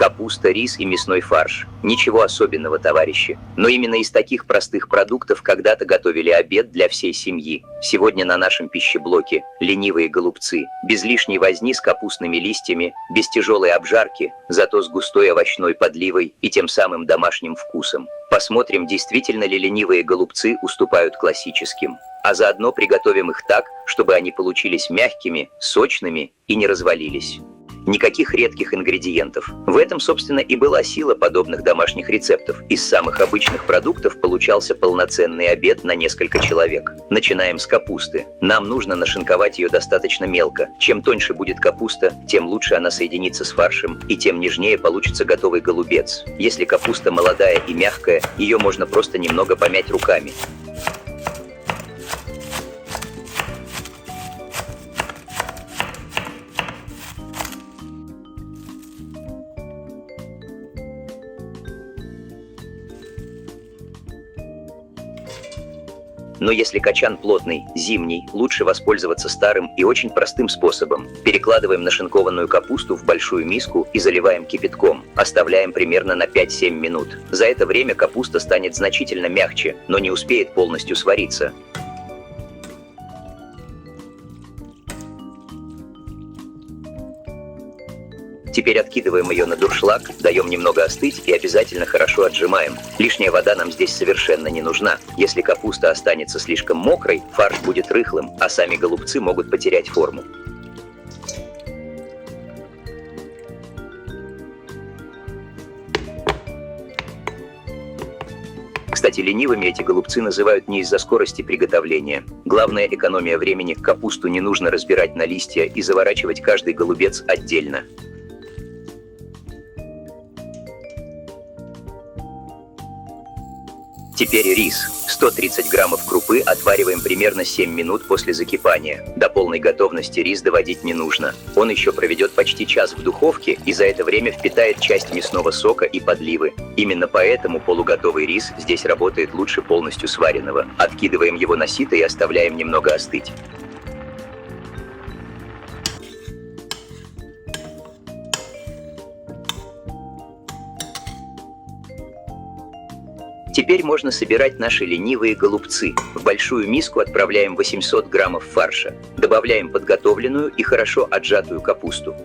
Капуста, рис и мясной фарш. Ничего особенного, товарищи. Но именно из таких простых продуктов когда-то готовили обед для всей семьи. Сегодня на нашем пищеблоке ленивые голубцы, без лишней возни с капустными листьями, без тяжелой обжарки, зато с густой овощной подливой и тем самым домашним вкусом. Посмотрим, действительно ли ленивые голубцы уступают классическим. А заодно приготовим их так, чтобы они получились мягкими, сочными и не развалились. Никаких редких ингредиентов. В этом, собственно, и была сила подобных домашних рецептов. Из самых обычных продуктов получался полноценный обед на несколько человек. Начинаем с капусты. Нам нужно нашинковать ее достаточно мелко. Чем тоньше будет капуста, тем лучше она соединится с фаршем, и тем нежнее получится готовый голубец. Если капуста молодая и мягкая, ее можно просто немного помять руками. Но если качан плотный, зимний, лучше воспользоваться старым и очень простым способом. Перекладываем нашинкованную капусту в большую миску и заливаем кипятком. Оставляем примерно на 5-7 минут. За это время капуста станет значительно мягче, но не успеет полностью свариться. Теперь откидываем ее на дуршлаг, даем немного остыть и обязательно хорошо отжимаем. Лишняя вода нам здесь совершенно не нужна. Если капуста останется слишком мокрой, фарш будет рыхлым, а сами голубцы могут потерять форму. Кстати, ленивыми эти голубцы называют не из-за скорости приготовления. Главное — экономия времени. Капусту не нужно разбирать на листья и заворачивать каждый голубец отдельно. Теперь рис. 130 граммов крупы отвариваем примерно 7 минут после закипания. До полной готовности рис доводить не нужно. Он еще проведет почти час в духовке и за это время впитает часть мясного сока и подливы. Именно поэтому полуготовый рис здесь работает лучше полностью сваренного. Откидываем его на сито и оставляем немного остыть. Теперь можно собирать наши ленивые голубцы. В большую миску отправляем 800 граммов фарша. Добавляем подготовленную и хорошо отжатую капусту.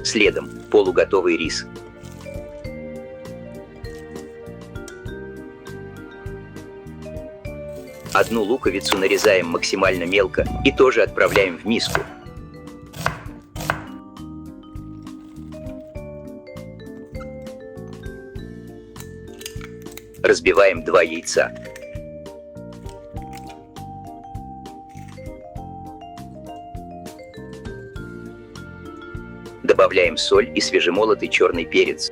Следом полуготовый рис. Одну луковицу нарезаем максимально мелко и тоже отправляем в миску. Разбиваем 2 яйца. Добавляем соль и свежемолотый черный перец.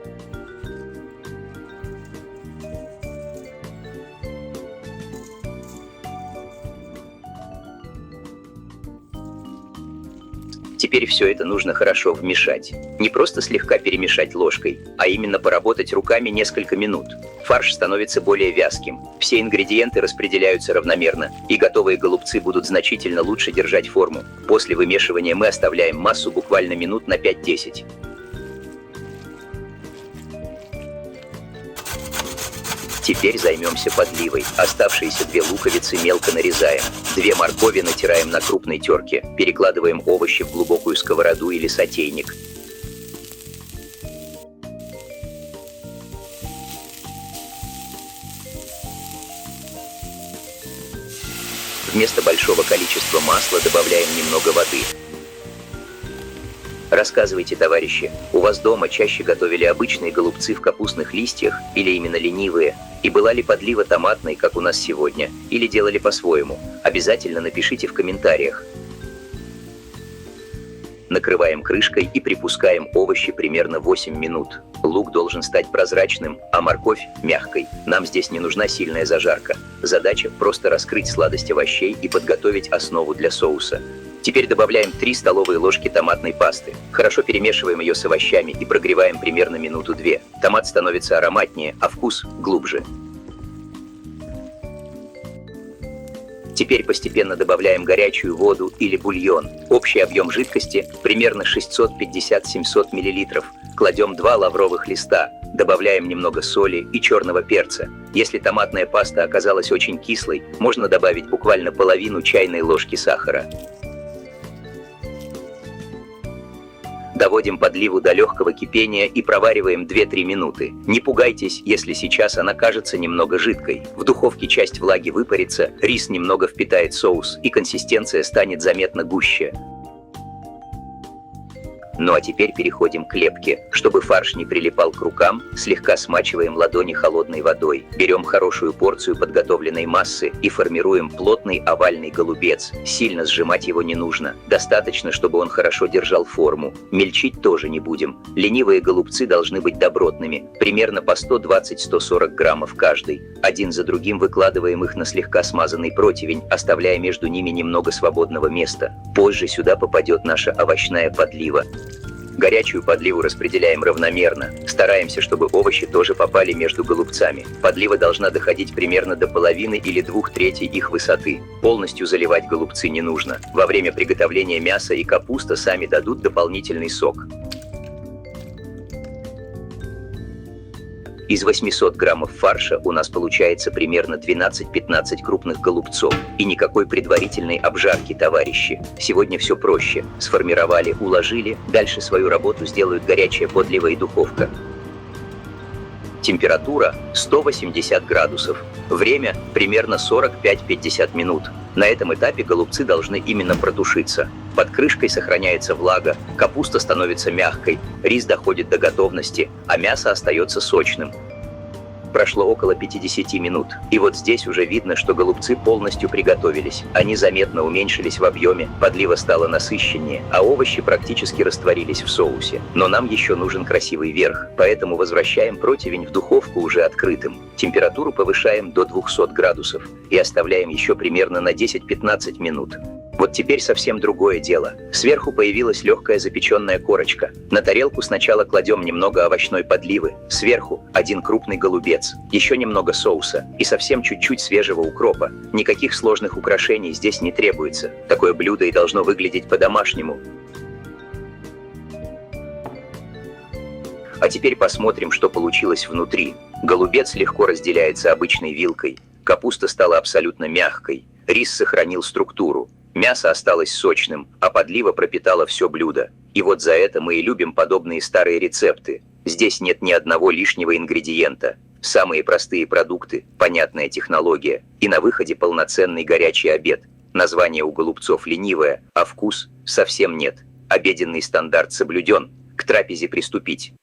Теперь все это нужно хорошо вмешать. Не просто слегка перемешать ложкой, а именно поработать руками несколько минут. Фарш становится более вязким. Все ингредиенты распределяются равномерно, и готовые голубцы будут значительно лучше держать форму. После вымешивания мы оставляем массу буквально минут на 5-10. Теперь займемся подливой. Оставшиеся 2 луковицы мелко нарезаем. 2 моркови натираем на крупной терке. Перекладываем овощи в глубокую сковороду или сотейник. Вместо большого количества масла добавляем немного воды. Рассказывайте, товарищи, у вас дома чаще готовили обычные голубцы в капустных листьях или именно ленивые? И была ли подлива томатной, как у нас сегодня, или делали по-своему? Обязательно напишите в комментариях. Накрываем крышкой и припускаем овощи примерно 8 минут. Лук должен стать прозрачным, а морковь – мягкой. Нам здесь не нужна сильная зажарка. Задача – просто раскрыть сладость овощей и подготовить основу для соуса. Теперь добавляем 3 столовые ложки томатной пасты. Хорошо перемешиваем ее с овощами и прогреваем примерно минуту-две. Томат становится ароматнее, а вкус глубже. Теперь постепенно добавляем горячую воду или бульон. Общий объем жидкости примерно 650-700 мл. Кладем 2 лавровых листа. Добавляем немного соли и черного перца. Если томатная паста оказалась очень кислой, можно добавить буквально половину чайной ложки сахара. Доводим подливу до легкого кипения и провариваем 2-3 минуты. Не пугайтесь, если сейчас она кажется немного жидкой. В духовке часть влаги выпарится, рис немного впитает соус и консистенция станет заметно гуще. Ну а теперь переходим к лепке. Чтобы фарш не прилипал к рукам, слегка смачиваем ладони холодной водой. Берем хорошую порцию подготовленной массы и формируем плотный овальный голубец. Сильно сжимать его не нужно. Достаточно, чтобы он хорошо держал форму. Мельчить тоже не будем. Ленивые голубцы должны быть добротными, примерно по 120-140 граммов каждый. Один за другим выкладываем их на слегка смазанный противень, оставляя между ними немного свободного места. Позже сюда попадет наша овощная подлива. Горячую подливу распределяем равномерно. Стараемся, чтобы овощи тоже попали между голубцами. Подлива должна доходить примерно до половины или 2/3 их высоты. Полностью заливать голубцы не нужно. Во время приготовления мясо и капуста сами дадут дополнительный сок. Из 800 граммов фарша у нас получается примерно 12-15 крупных голубцов. И никакой предварительной обжарки, товарищи. Сегодня все проще. Сформировали, уложили, дальше свою работу сделают горячая подлива и духовка. Температура 180 градусов. Время примерно 45-50 минут. На этом этапе голубцы должны именно протушиться. Под крышкой сохраняется влага, капуста становится мягкой, рис доходит до готовности, а мясо остается сочным. Прошло около 50 минут, и вот здесь уже видно, что голубцы полностью приготовились. Они заметно уменьшились в объеме, подлива стала насыщеннее, а овощи практически растворились в соусе. Но нам еще нужен красивый верх, поэтому возвращаем противень в духовку уже открытым. Температуру повышаем до 200 градусов и оставляем еще примерно на 10-15 минут. Вот теперь совсем другое дело. Сверху появилась легкая запеченная корочка. На тарелку сначала кладем немного овощной подливы, сверху 1 крупный голубец, еще немного соуса и совсем чуть-чуть свежего укропа. Никаких сложных украшений здесь не требуется. Такое блюдо и должно выглядеть по-домашнему. А теперь посмотрим, что получилось внутри. Голубец легко разделяется обычной вилкой. Капуста стала абсолютно мягкой. Рис сохранил структуру. Мясо осталось сочным, а подлива пропитала все блюдо. И вот за это мы и любим подобные старые рецепты. Здесь нет ни одного лишнего ингредиента. Самые простые продукты, понятная технология. И на выходе полноценный горячий обед. Название у голубцов ленивое, а вкус совсем нет. Обеденный стандарт соблюден. К трапезе приступить.